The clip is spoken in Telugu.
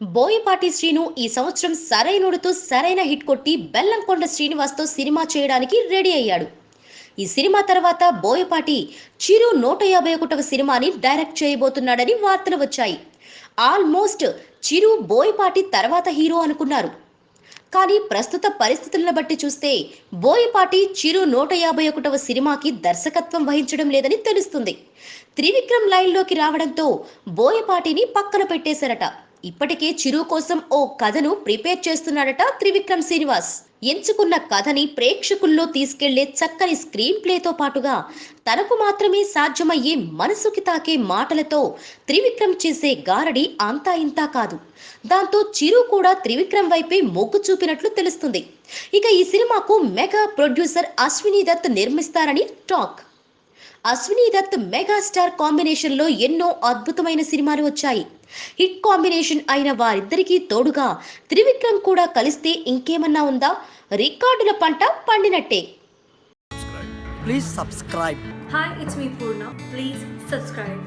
బోయపాటి శ్రీను ఈ సంవత్సరం సరైనోడుతో సరైన హిట్ కొట్టి బెల్లంకొండ శ్రీనివాస్తో సినిమా చేయడానికి రెడీ అయ్యాడు. ఈ సినిమా తర్వాత బోయపాటి చిరు 151వ సినిమాని డైరెక్ట్ చేయబోతున్నాడని వార్తలు వచ్చాయి. ఆల్మోస్ట్ చిరు బోయపాటి తర్వాత హీరో అనుకున్నారు. కానీ ప్రస్తుత పరిస్థితులను బట్టి చూస్తే బోయపాటి చిరు 151వ సినిమాకి దర్శకత్వం వహించడం లేదని తెలుస్తుంది. త్రివిక్రమ్ లైన్లోకి రావడంతో బోయపాటిని పక్కన పెట్టేశారట. ఇప్పటికే చిరు కోసం ఓ కథను ప్రిపేర్ చేస్తున్నాడట త్రివిక్రమ్ శ్రీనివాస్. ఎంచుకున్న కథని ప్రేక్షకుల్లో తీసుకెళ్లే చక్కని స్క్రీన్ ప్లేతో పాటుగా తనకు మాత్రమే సాధ్యమయ్యే మనసుకి తాకే మాటలతో త్రివిక్రమ్ చేసే గారడి అంతా ఇంతా కాదు. దాంతో చిరు కూడా త్రివిక్రమ్ వైపే మొగ్గు చూపినట్లు తెలుస్తుంది. ఇక ఈ సినిమాకు మెగా ప్రొడ్యూసర్ అశ్విని దత్ నిర్మిస్తారని talk. Ashwini Dutt megastar combination లో ఎన్నో అద్భుతమైన సినిమాలు వచ్చాయి. హిట్ కాంబినేషన్ అయిన వారిద్దరికీ తోడుగా త్రివిక్రమ్ కూడా కలిస్తే ఇంకేమన్నా ఉందా? రికార్డుల పంట పండినట్టే. Please subscribe. Hi, it's me Purna. Please subscribe.